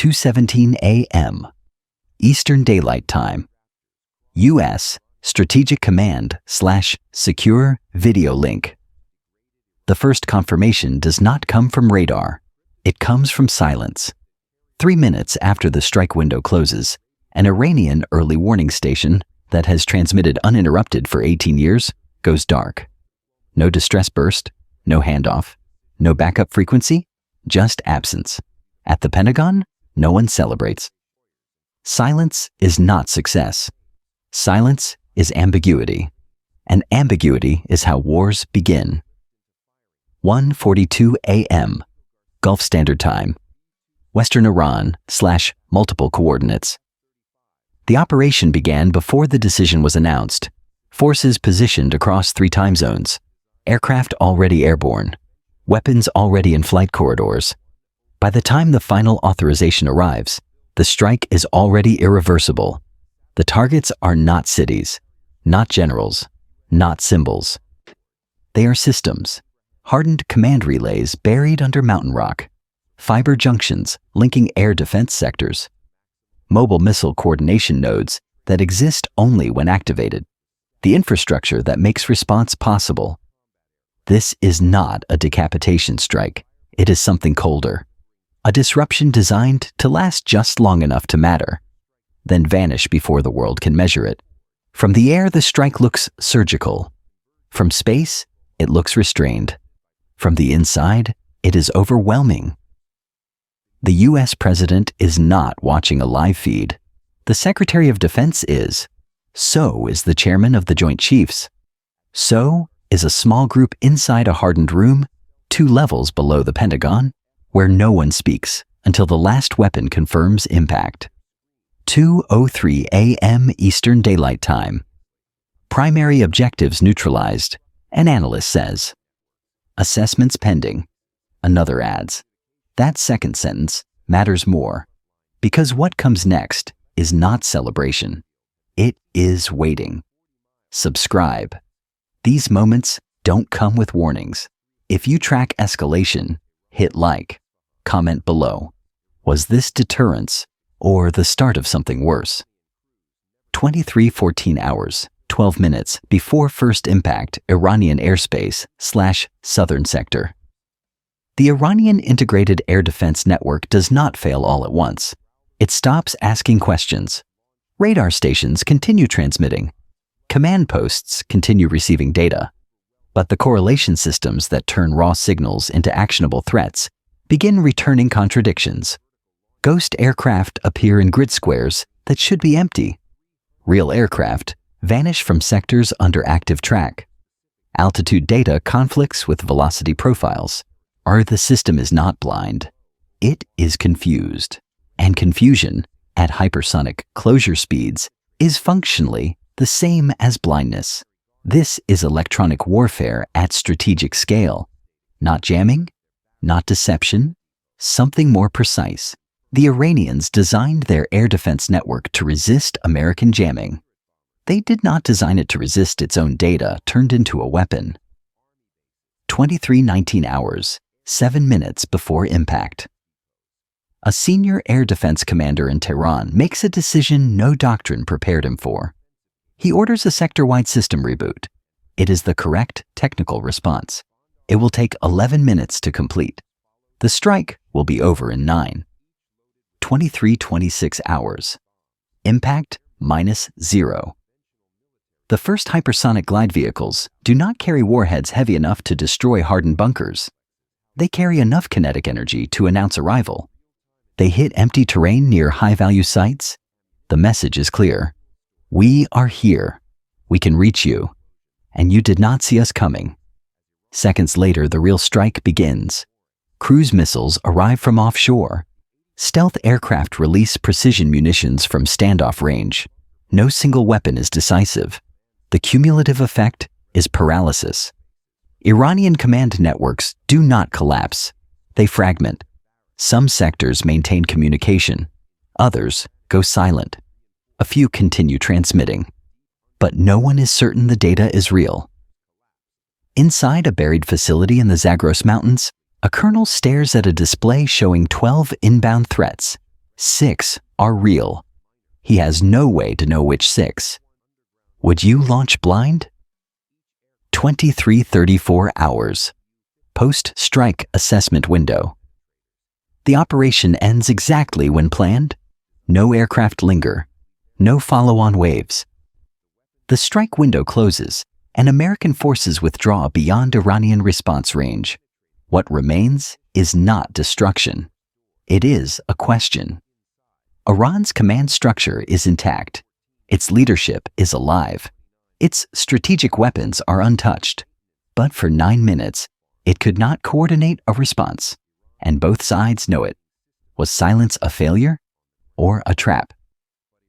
2:17 a.m. Eastern Daylight Time. U.S. Strategic Command/Secure Video Link. The first confirmation does not come from radar. It comes from silence. 3 minutes after the strike window closes, an Iranian early warning station that has transmitted uninterrupted for 18 years goes dark. No distress burst, no handoff, no backup frequency, just absence. At the Pentagon, no one celebrates. Silence is not success. Silence is ambiguity. And ambiguity is how wars begin. 1:42 a.m. Gulf Standard Time. Western Iran/multiple coordinates. The operation began before the decision was announced. Forces positioned across 3 time zones. Aircraft already airborne. Weapons already in flight corridors. By the time the final authorization arrives, the strike is already irreversible. The targets are not cities, not generals, not symbols. They are systems, hardened command relays buried under mountain rock, fiber junctions linking air defense sectors, mobile missile coordination nodes that exist only when activated, the infrastructure that makes response possible. This is not a decapitation strike. It is something colder. A disruption designed to last just long enough to matter, then vanish before the world can measure it. From the air, the strike looks surgical. From space, it looks restrained. From the inside, it is overwhelming. The U.S. President is not watching a live feed. The Secretary of Defense is. So is the Chairman of the Joint Chiefs. So is a small group inside a hardened room, 2 levels below the Pentagon, where no one speaks until the last weapon confirms impact. 2:03 a.m. Eastern Daylight Time. Primary objectives neutralized, an analyst says. Assessments pending. Another adds. That second sentence matters more, because what comes next is not celebration. It is waiting. Subscribe. These moments don't come with warnings. If you track escalation, hit like. Comment below. Was this deterrence or the start of something worse? 23:14 hours, 12 minutes before first impact Iranian airspace/southern sector. The Iranian integrated air defense network does not fail all at once. It stops asking questions. Radar stations continue transmitting. Command posts continue receiving data. But the correlation systems that turn raw signals into actionable threats begin returning contradictions. Ghost aircraft appear in grid squares that should be empty. Real aircraft vanish from sectors under active track. Altitude data conflicts with velocity profiles. Or the system is not blind. It is confused. And confusion, at hypersonic closure speeds, is functionally the same as blindness. This is electronic warfare at strategic scale. Not jamming, not deception, something more precise. The Iranians designed their air defense network to resist American jamming. They did not design it to resist its own data turned into a weapon. 23:19 hours, 7 minutes before impact. A senior air defense commander in Tehran makes a decision no doctrine prepared him for. He orders a sector-wide system reboot. It is the correct technical response. It will take 11 minutes to complete. The strike will be over in 9. 23:26 hours. Impact -0. The first hypersonic glide vehicles do not carry warheads heavy enough to destroy hardened bunkers. They carry enough kinetic energy to announce arrival. They hit empty terrain near high-value sites. The message is clear. We are here. We can reach you. And you did not see us coming. Seconds later, the real strike begins. Cruise missiles arrive from offshore. Stealth aircraft release precision munitions from standoff range. No single weapon is decisive. The cumulative effect is paralysis. Iranian command networks do not collapse. They fragment. Some sectors maintain communication. Others go silent. A few continue transmitting. But no one is certain the data is real. Inside a buried facility in the Zagros Mountains, a colonel stares at a display showing 12 inbound threats, 6 are real. He has no way to know which 6. Would you launch blind? 23:34 hours. Post-strike assessment window. The operation ends exactly when planned. No aircraft linger. No follow-on waves. The strike window closes, and American forces withdraw beyond Iranian response range. What remains is not destruction. It is a question. Iran's command structure is intact. Its leadership is alive. Its strategic weapons are untouched. But for 9 minutes, it could not coordinate a response, and both sides know it. Was silence a failure or a trap?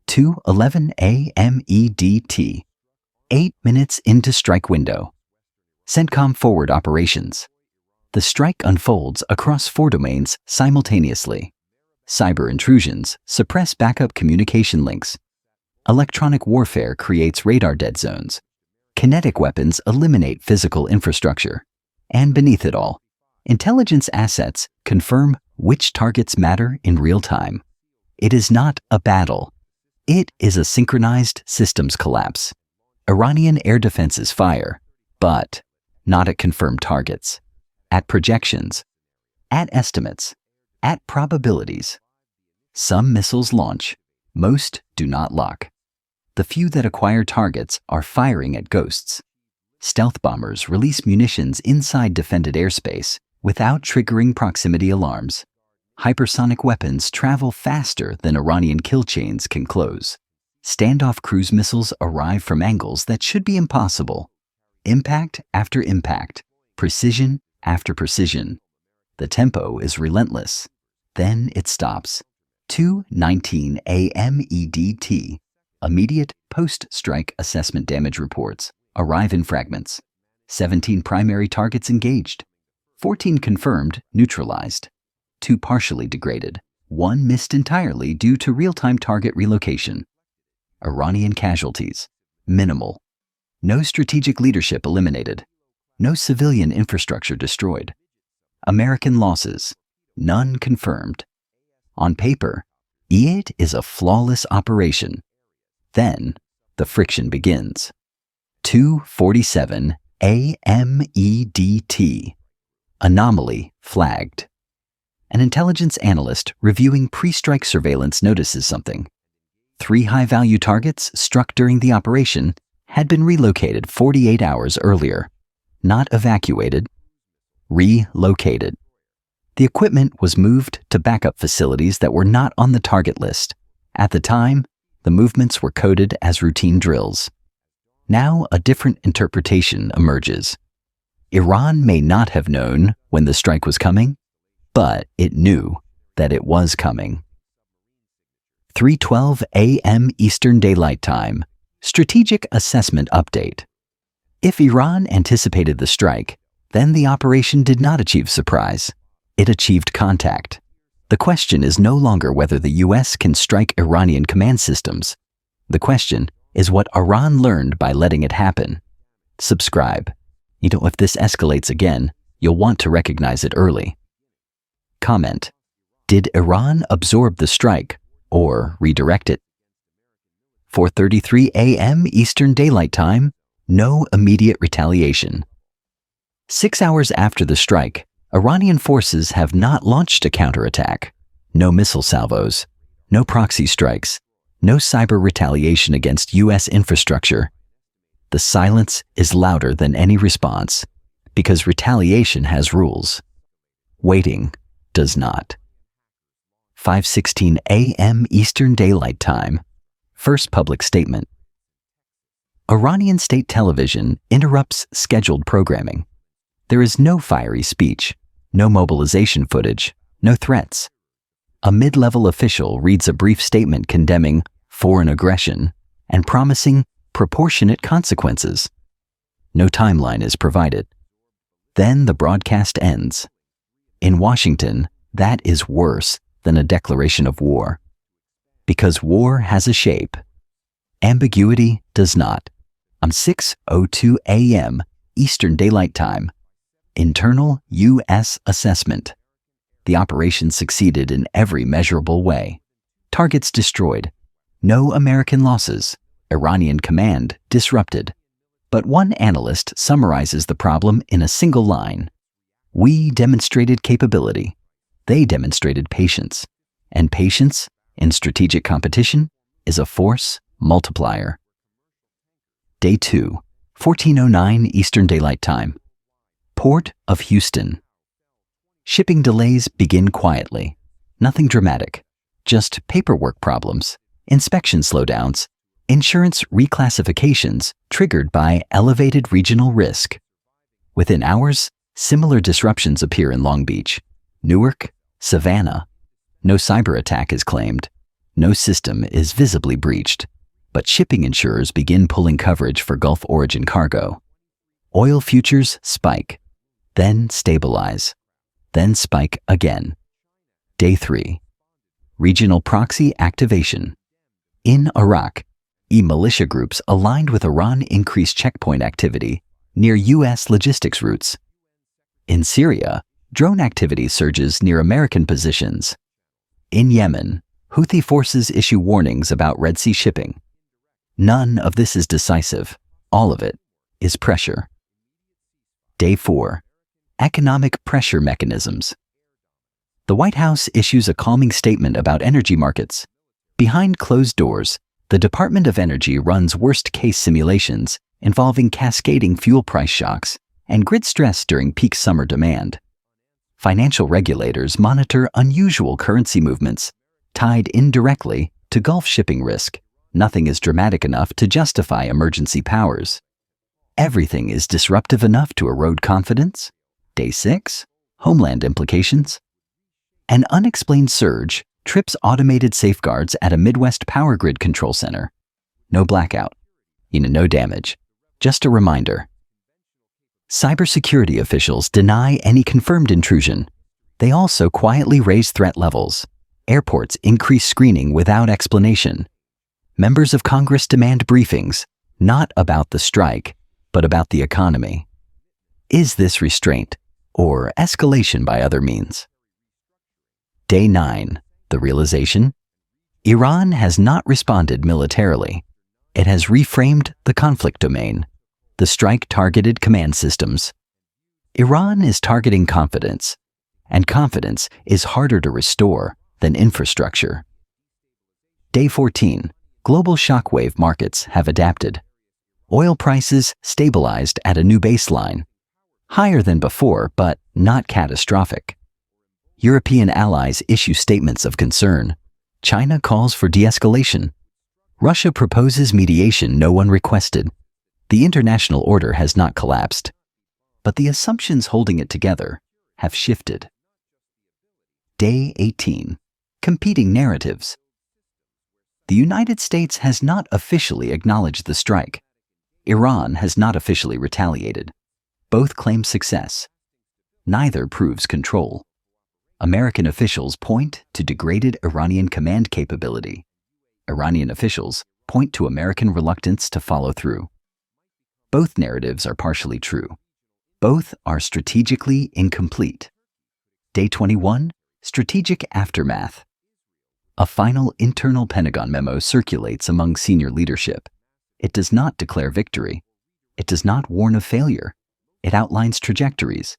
2:11 a.m. EDT. 8 minutes into strike window. CENTCOM forward operations. The strike unfolds across 4 domains simultaneously. Cyber intrusions suppress backup communication links. Electronic warfare creates radar dead zones. Kinetic weapons eliminate physical infrastructure. And beneath it all, intelligence assets confirm which targets matter in real time. It is not a battle. It is a synchronized systems collapse. Iranian air defenses fire, but not at confirmed targets, at projections, at estimates, at probabilities. Some missiles launch, most do not lock. The few that acquire targets are firing at ghosts. Stealth bombers release munitions inside defended airspace without triggering proximity alarms. Hypersonic weapons travel faster than Iranian kill chains can close. Standoff cruise missiles arrive from angles that should be impossible. Impact after impact, precision after precision. The tempo is relentless. Then it stops. 2:19 a.m. EDT. Immediate post-strike assessment damage reports arrive in fragments. 17 primary targets engaged. 14 confirmed, neutralized. 2 partially degraded. 1 missed entirely due to real-time target relocation. Iranian casualties, minimal. No strategic leadership eliminated. No civilian infrastructure destroyed. American losses, none confirmed. On paper, it is a flawless operation. Then, the friction begins. 2:47 a.m. EDT. Anomaly flagged. An intelligence analyst reviewing pre-strike surveillance notices something. 3 high-value targets struck during the operation had been relocated 48 hours earlier. Not evacuated, relocated. The equipment was moved to backup facilities that were not on the target list. At the time, the movements were coded as routine drills. Now a different interpretation emerges. Iran may not have known when the strike was coming, but it knew that it was coming. 3:12 a.m. Eastern Daylight Time. Strategic Assessment Update. If Iran anticipated the strike, then the operation did not achieve surprise. It achieved contact. The question is no longer whether the U.S. can strike Iranian command systems. The question is what Iran learned by letting it happen. Subscribe. If this escalates again, you'll want to recognize it early. Comment. Did Iran absorb the strike or redirect it? 4:33 a.m. Eastern Daylight Time. No immediate retaliation. 6 hours after the strike, Iranian forces have not launched a counterattack. No missile salvos. No proxy strikes. No cyber retaliation against U.S. infrastructure. The silence is louder than any response because retaliation has rules. Waiting does not. 5:16 a.m. Eastern Daylight Time. First public statement. Iranian state television interrupts scheduled programming. There is no fiery speech, no mobilization footage, no threats. A mid-level official reads a brief statement condemning foreign aggression and promising proportionate consequences. No timeline is provided. Then the broadcast ends. In Washington, that is worse than a declaration of war. Because war has a shape. Ambiguity does not. On 6:02 a.m. Eastern Daylight Time. Internal U.S. assessment. The operation succeeded in every measurable way. targets destroyed. No American losses. Iranian command disrupted. But one analyst summarizes the problem in a single line. We demonstrated capability. They demonstrated patience. And patience, in strategic competition, is a force multiplier. Day 2, 14:09 Eastern Daylight Time. Port of Houston. Shipping delays begin quietly. Nothing dramatic. Just paperwork problems, inspection slowdowns, insurance reclassifications triggered by elevated regional risk. Within hours, similar disruptions appear in Long Beach, Newark, Savannah. No cyber attack is claimed. No system is visibly breached. But shipping insurers begin pulling coverage for Gulf origin cargo. Oil futures spike, then stabilize, then spike again. Day 3. Regional proxy activation. In Iraq, militia groups aligned with Iran increased checkpoint activity near U.S. logistics routes. In Syria, drone activity surges near American positions. In Yemen, Houthi forces issue warnings about Red Sea shipping. None of this is decisive. All of it is pressure. Day 4. Economic pressure mechanisms. The White House issues a calming statement about energy markets. Behind closed doors, the Department of Energy runs worst-case simulations involving cascading fuel price shocks and grid stress during peak summer demand. Financial regulators monitor unusual currency movements tied indirectly to Gulf shipping risk. Nothing is dramatic enough to justify emergency powers. Everything is disruptive enough to erode confidence. Day 6. Homeland implications. An unexplained surge trips automated safeguards at a Midwest power grid control center. No blackout. No damage. Just a reminder. Cybersecurity officials deny any confirmed intrusion. They also quietly raise threat levels. Airports increase screening without explanation. Members of Congress demand briefings, not about the strike, but about the economy. Is this restraint or escalation by other means? Day 9. The realization? Iran has not responded militarily. It has reframed the conflict domain. The strike targeted command systems. Iran is targeting confidence, and confidence is harder to restore than infrastructure. Day 14. Global shockwave markets have adapted. Oil prices stabilized at a new baseline. Higher than before, but not catastrophic. European allies issue statements of concern. China calls for de-escalation. Russia proposes mediation no one requested. The international order has not collapsed, but the assumptions holding it together have shifted. Day 18. Competing narratives. The United States has not officially acknowledged the strike. Iran has not officially retaliated. Both claim success. Neither proves control. American officials point to degraded Iranian command capability. Iranian officials point to American reluctance to follow through. Both narratives are partially true. Both are strategically incomplete. Day 21. Strategic aftermath. A final internal Pentagon memo circulates among senior leadership. It does not declare victory. It does not warn of failure. It outlines trajectories.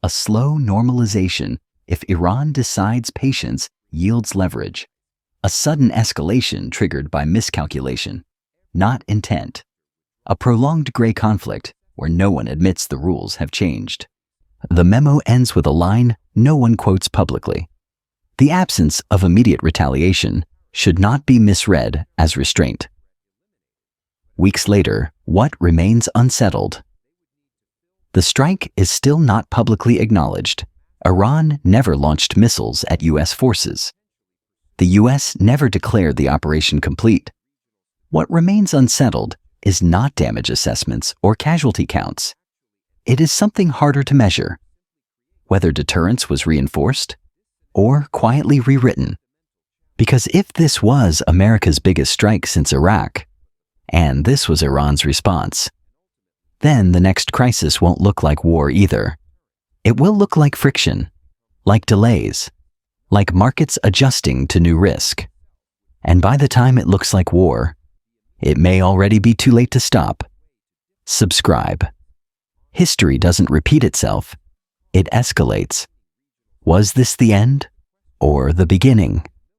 A slow normalization if Iran decides patience yields leverage. A sudden escalation triggered by miscalculation, not intent. A prolonged gray conflict where no one admits the rules have changed. The memo ends with a line no one quotes publicly. The absence of immediate retaliation should not be misread as restraint. Weeks later, what remains unsettled? The strike is still not publicly acknowledged. Iran never launched missiles at U.S. forces. The U.S. never declared the operation complete. What remains unsettled is not damage assessments or casualty counts. It is something harder to measure. Whether deterrence was reinforced or quietly rewritten. Because if this was America's biggest strike since Iraq, and this was Iran's response, then the next crisis won't look like war either. It will look like friction, like delays, like markets adjusting to new risk. And by the time it looks like war, it may already be too late to stop. Subscribe. History doesn't repeat itself, it escalates. Was this the end or the beginning?